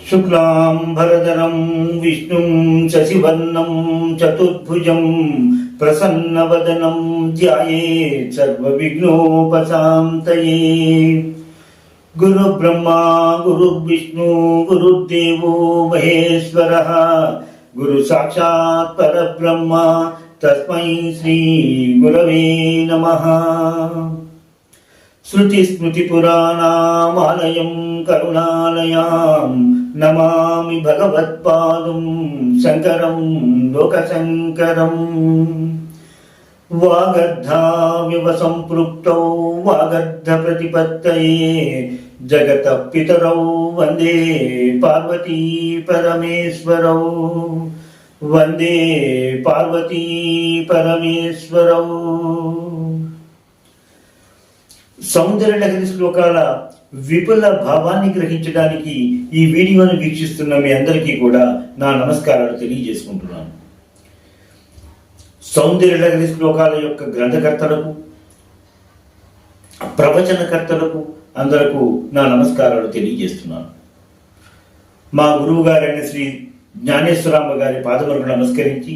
శుక్లాంబరధరం విష్ణుం శశివర్ణం చతుర్భుజం ప్రసన్నవదనం ధ్యాయేత్ సర్వవిఘ్నోపశాంతయే. గురు బ్రహ్మా గురు విష్ణు గురుదేవో మహేశ్వరః గురు సాక్షాత్ పరబ్రహ్మ తస్మై శ్రీ గురవే నమః. శృతి స్మృతి పురాణామాలయం కరుణాలయాం నమామి భగవత్పాదం శంకరం లోకశంకరం. వాగర్ధావివ సంపృక్తౌ వాగర్ధ ప్రతిపత్తయే జగతః పితరౌ వందే పార్వతీ పరమేశ్వరౌ. వందే పార్వతీ పరమేశ్వరౌ. సౌందర్యలహరి శ్లోకాల విపుల భావాన్ని గ్రహించడానికి ఈ వీడియోను వీక్షిస్తున్న మీ అందరికీ కూడా నా నమస్కారాలు తెలియజేసుకుంటున్నాను. సౌందర్యలహరి శ్లోకాల యొక్క గ్రంథకర్తలకు, ప్రవచనకర్తలకు అందరకు నా నమస్కారాలు తెలియజేస్తున్నాను. మా గురువు గారైన శ్రీ జ్ఞానేశ్వరాంబ గారి పాదములకు నమస్కరించి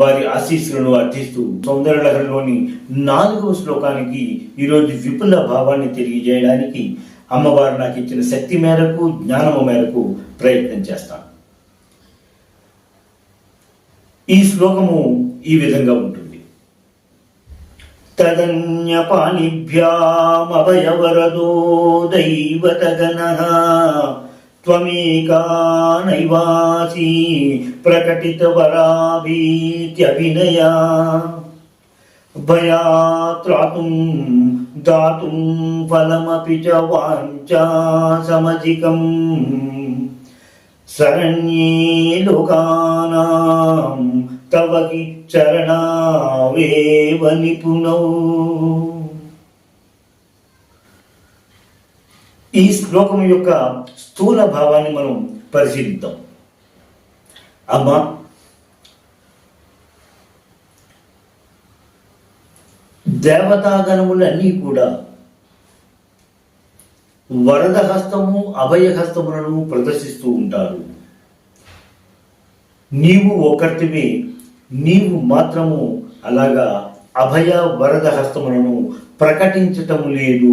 వారి ఆశీస్సులను అర్థిస్తూ సౌందర్యలహరిలోని 4వ శ్లోకానికి ఈరోజు విపుల భావాన్ని తెలియజేయడానికి అమ్మవారు నాకు ఇచ్చిన శక్తి మేరకు, జ్ఞానము మేరకు ప్రయత్నం చేస్తాను. ఈ శ్లోకము ఈ విధంగా ఉంటుంది. తదన్యపాణిభ్యామభయవరదో దైవతగణః త్వమేకా నైవాసి ప్రకటితవరాభీత్యభినయా భయాత్రాతుం దాతుం ఫలమపి చ వాంఛా సమధికం శరణ్యే లోకానాం తవ హి చరణావేవ నిపుణౌ. ఈ శ్లోకం యొక్క స్థూల భావాన్ని మనం పరిశీలిద్దాం. అమ్మా, దేవతాగణములన్నీ కూడా వరద హస్తము, అభయహస్తములను ప్రదర్శిస్తూ ఉంటారు. నీవు ఒకటివే, నీవు మాత్రము అలాగా అభయ వరద హస్తములను ప్రకటించటము లేదు,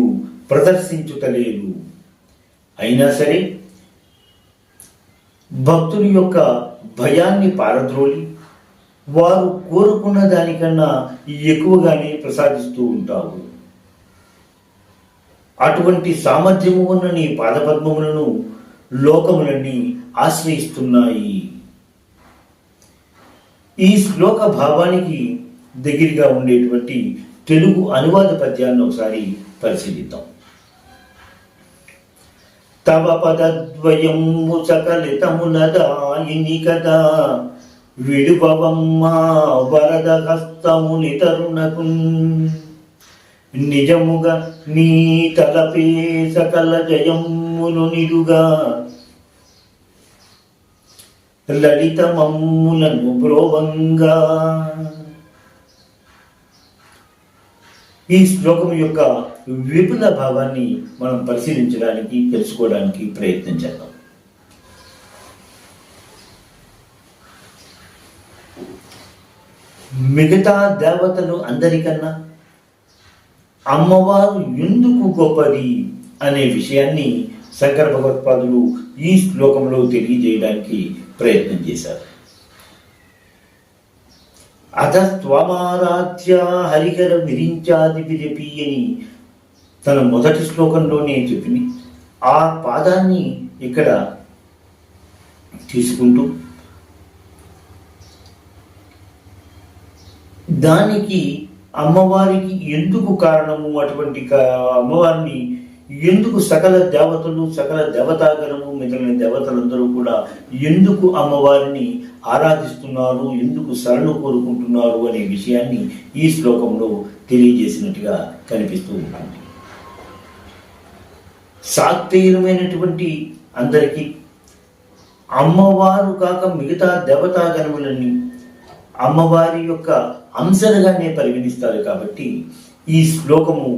ప్రదర్శించుట లేదు. అయినా సరే భక్తుల యొక్క భయాన్ని పారద్రోలి వారు కోరుకున్న దానికన్నా ఎక్కువగానే ప్రసాదిస్తూ ఉంటావు. అటువంటి సామర్థ్యము ఉన్న నీ పాదపద్మములను లోకములన్నీ ఆశ్రయిస్తున్నాయి. ఈ శ్లోక భావానికి దగ్గరగా ఉండేటువంటి తెలుగు అనువాద పద్యాన్ని ఒకసారి పరిశీలిద్దాం. తవ పదద్వయము సకలితములదాయిని కదా విడుపవమ్మా వరద హస్తముని తరుణకు నిజముగా నీ తలపే సకల జయమును నిడుగా లలిత మమ్ములను బ్రోవంగా. ఈ శ్లోకం యొక్క విపుల భావాన్ని మనం పరిశీలించడానికి, తెలుసుకోవడానికి ప్రయత్నం చేద్దాం. మిగతా దేవతలు అందరికన్నా అమ్మవారు ఎందుకు గొప్పది అనే విషయాన్ని శంకర భగవత్పాదులు ఈ శ్లోకంలో తెలియజేయడానికి ప్రయత్నం చేశారు. అధస్త్వమారాధ్య హరిహర విరించాది విరపి అని తన మొదటి శ్లోకంలోనే చెప్పింది. ఆ పాదాన్ని ఇక్కడ తీసుకుంటూ దానికి అమ్మవారికి ఎందుకు కారణము, అటువంటి అమ్మవారిని ఎందుకు సకల దేవతలు, సకల దేవతాగణము, మిగిలిన దేవతలందరూ కూడా ఎందుకు అమ్మవారిని ఆరాధిస్తున్నారు, ఎందుకు శరణు కోరుకుంటున్నారు అనే విషయాన్ని ఈ శ్లోకంలో తెలియజేసినట్టుగా కనిపిస్తూ ఉంటుంది. శాక్తేయులమైనటువంటి అందరికీ అమ్మవారు కాక మిగతా దేవతాగణములన్నీ అమ్మవారి యొక్క అంశలుగానే పరిగణిస్తారు. కాబట్టి ఈ శ్లోకము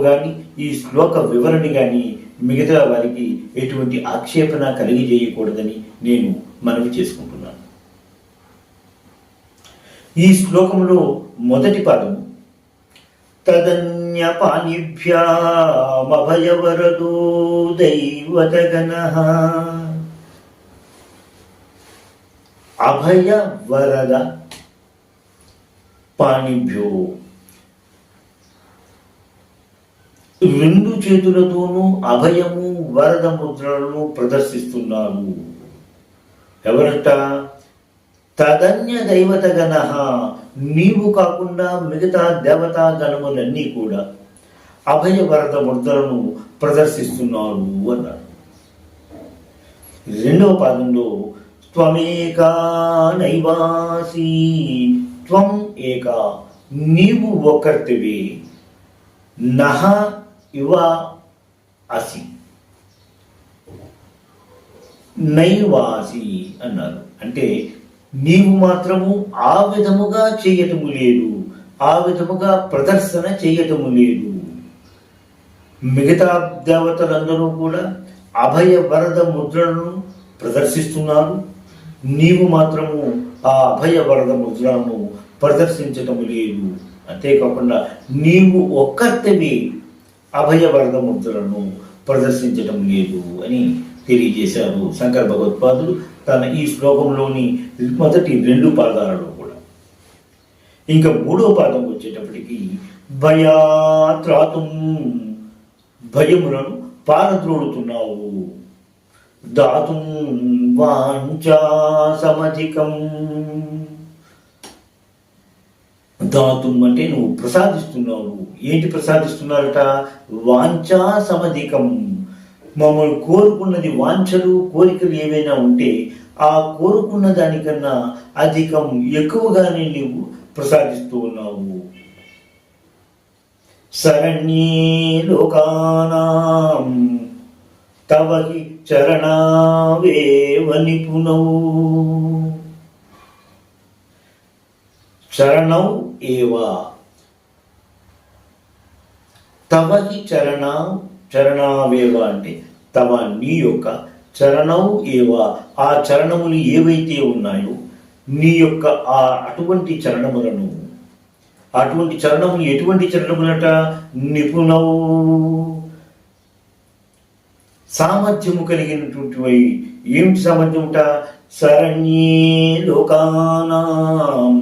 కానీ ఈ శ్లోక వివరణ కానీ మిగతా వారికి ఎటువంటి ఆక్షేపణ కలిగజేయకూడదని నేను మనవి చేసుకుంటున్నాను. ఈ శ్లోకంలో మొదటి పాదము తదన్యపానిభ్యామభయవరదో దైవతగణః. అభయ వరద పాణిభ్యో, రెండు చేతులతోనూ అభయము వరద ముద్రలను ప్రదర్శిస్తున్నారు. ఎవరట? తదన్య దైవతగణః, నీవు కాకుండా మిగతా దేవతా గణములన్నీ కూడా అభయ వరద ముద్రలను ప్రదర్శిస్తున్నారు అన్నారు. రెండవ పాదంలో త్వమేకా నైవాసి, త్వం ఏక, నీవు ఒక్కర్తివి, నహ ఇవ అసి, నైవాసి అన్నారు. అంటే నీవు మాత్రము ఆ విధముగా చేయటము లేదు, ఆ విధముగా ప్రదర్శన చేయటము లేదు. మిగతా దేవతలందరూ కూడా అభయ వరద ముద్రలను ప్రదర్శిస్తున్నారు, నీవు మాత్రము ఆ అభయ వరద ముద్రలను ప్రదర్శించటము లేదు. అంతేకాకుండా నీవు ఒక్కర్తవి అభయ వరద ముద్రలను ప్రదర్శించటం లేదు అని తెలియజేశారు శంకర భగవత్పాదులు తన ఈ శ్లోకంలోని మొదటి రెండు పాదాలలో కూడా. ఇంకా మూడో పాదం వచ్చేటప్పటికి భయాత్రాతుం, భయములను పారద్రోడుతున్నావు. దాతుం వాంఛా సమధికం, దాతుం అంటే నువ్వు ప్రసాదిస్తున్నావు. ఏంటి ప్రసాదిస్తున్నారట? వాంఛా సమధికం, మమ్మల్ని కోరుకున్నది, వాంఛలు కోరికలు ఏవైనా ఉంటే ఆ కోరుకున్న దానికన్నా అధికం, ఎక్కువగానే నీవు ప్రసాదిస్తూ ఉన్నావు. శరణ్యే లోకానాం తవకి చరణావేవ నిపుణౌ, చరణౌ ఏవ తవకి చరణావేవ అంటే తవ, నీ యొక్క, చరణౌ ఏవ, ఆ చరణములు ఏవైతే ఉన్నాయో నీ యొక్క ఆ అటువంటి చరణములను, అటువంటి చరణములు ఎటువంటి చరణములట? నిపుణౌ, సామర్థ్యము కలిగినటువంటి. ఏమిటి సామర్థ్యముట? శరణ్యే లోకానాం,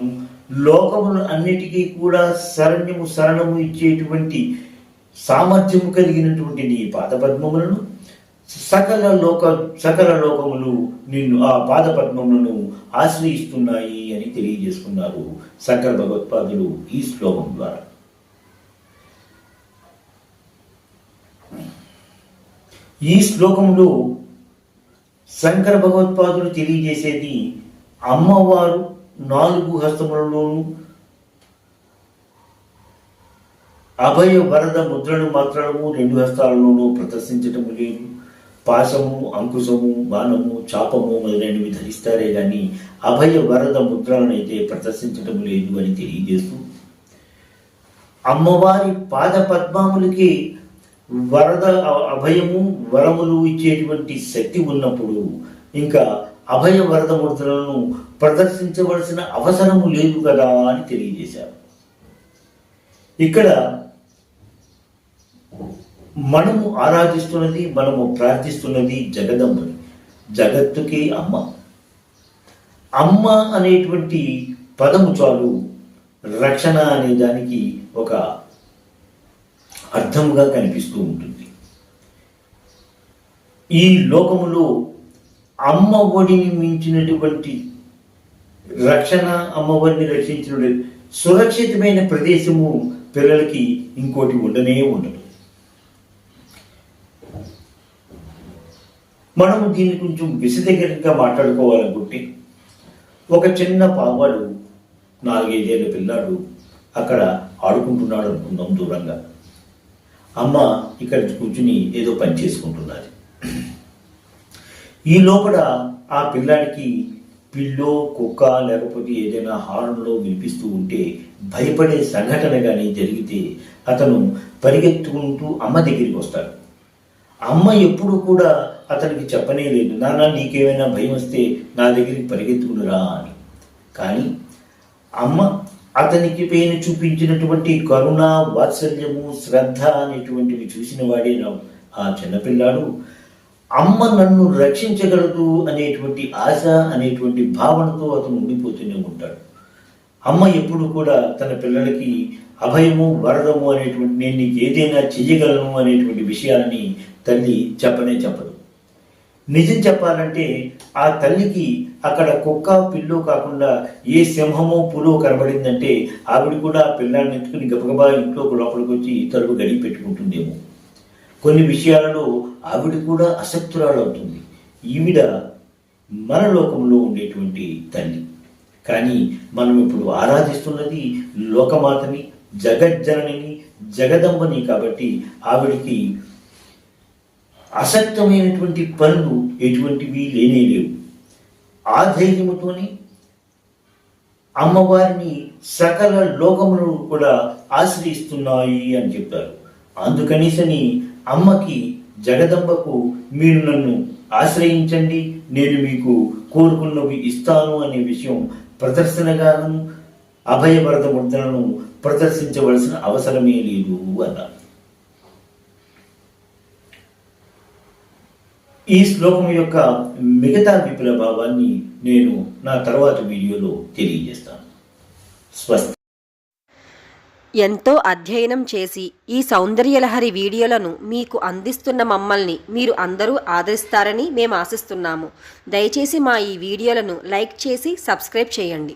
లోకములు అన్నిటికీ కూడా శరణము ఇచ్చేటువంటి సామర్థ్యము కలిగినటువంటి నీ పాదపద్మములను సకల లోకములు నిన్ను, ఆ పాదపద్మములను ఆశ్రయిస్తున్నాయి అని తెలియజేసుకున్నారు శంకర భగవత్పాదులు ఈ శ్లోకం ద్వారా. ఈ శ్లోకంలో శంకర భగవత్పాదులు తెలియజేసేది అమ్మవారు 4 హస్తములలోనూ అభయ వరద ముద్రను మాత్రము 2 హస్తాలలోనూ ప్రదర్శించటము లేదు. పాశము, అంకుశము, బాణము, చాపము మొదలైనవి ధరిస్తారే కానీ అభయ వరద ముద్రలను అయితే ప్రదర్శించటం లేదు అని తెలియజేస్తూ, అమ్మవారి పాద పద్మములకి వరద, అభయము, వరములు ఇచ్చేటువంటి శక్తి ఉన్నప్పుడు ఇంకా అభయ వరద ముద్రలను ప్రదర్శించవలసిన అవసరము లేదు కదా అని తెలియజేశారు. ఇక్కడ మనము ఆరాధిస్తున్నది, మనము ప్రార్థిస్తున్నది జగదమ్మని, జగత్తుకి అమ్మ. అమ్మ అనేటువంటి పదము చాలు రక్షణ అనే దానికి ఒక అర్థముగా కనిపిస్తూ ఉంటుంది. ఈ లోకములో అమ్మ ఒడిని మించినటువంటి రక్షణ, అమ్మవారిని రక్షించిన సురక్షితమైన ప్రదేశము పిల్లలకి ఇంకోటి ఉండనే ఉండదు. మనము దీన్ని కొంచెం విశదీకరంగా మాట్లాడుకోవాలనుకుంటే, ఒక చిన్న పావాడు 4-5 ఏళ్ళ పిల్లాడు అక్కడ ఆడుకుంటున్నాడు అనుకుందాం దూరంగా. అమ్మ ఇక్కడ కూర్చుని ఏదో పని చేసుకుంటున్నది. ఈ లోపల ఆ పిల్లాడికి పిల్లో, కుక్క లేకపోతే ఏదైనా హార్న్లో వినిపిస్తూ ఉంటే భయపడే సంఘటన కానీ జరిగితే అతను పరిగెత్తుకుంటూ అమ్మ దగ్గరికి వస్తాడు. అమ్మ ఎప్పుడు కూడా అతనికి చెప్పనే లేదు, నాన్న నీకేమైనా భయం వస్తే నా దగ్గరికి పరిగెత్తుకునిరా అని. కానీ అమ్మ అతనికి పైన చూపించినటువంటి కరుణ, వాత్సల్యము, శ్రద్ధ అనేటువంటివి చూసిన వాడే ఆ చిన్నపిల్లాడు అమ్మ నన్ను రక్షించగలదు అనేటువంటి ఆశ అనేటువంటి భావనతో అతను ఉండిపోతూనే ఉంటాడు. అమ్మ ఎప్పుడు కూడా తన పిల్లలకి అభయము, వరదము అనేటువంటి, నేను నీకు ఏదైనా చెయ్యగలను అనేటువంటి విషయాలని తల్లి చెప్పనే చెప్పదు. నిజం చెప్పాలంటే ఆ తల్లికి అక్కడ కుక్క, పిల్లో కాకుండా ఏ సింహమో, పులో కనబడిందంటే ఆవిడ కూడా పిల్లాన్ని ఎత్తుకుని గబగబా ఇంట్లోకి లోపలికి వచ్చి తలుపు గడిగి పెట్టుకుంటుందేమో. కొన్ని విషయాలలో ఆవిడ కూడా అసక్తురాలవుతుంది. ఈవిడ మన లోకంలో ఉండేటువంటి తల్లి. కానీ మనం ఇప్పుడు ఆరాధిస్తున్నది లోకమాతని, జగజ్జననిని, జగదంబని. కాబట్టి ఆవిడికి అసక్తమైనటువంటి పనులు ఎటువంటివి లేనేలేవు. ఆ ధైర్యముతోని అమ్మవారిని సకల లోకములు కూడా ఆశ్రయిస్తున్నాయి అని చెప్పారు. అందుకనిసని అమ్మకి, జగదంబకు, మీరు నన్ను ఆశ్రయించండి, నేను మీకు కోరుకున్నవి ఇస్తాను అనే విషయం ప్రదర్శనగాను, అభయవరద ముద్రను ప్రదర్శించవలసిన అవసరమే లేదు అన్నారు. ఈ శ్లోకం యొక్క మిగతా విపుల భావాన్ని నేను నా తర్వాత వీడియోలో తెలియజేస్తాను. స్వస్తి. ఎంతో అధ్యయనం చేసి ఈ సౌందర్యలహరి వీడియోలను మీకు అందిస్తున్న మమ్మల్ని మీరు అందరూ ఆదరిస్తారని మేము ఆశిస్తున్నాము. దయచేసి మా ఈ వీడియోలను లైక్ చేసి సబ్స్క్రైబ్ చేయండి.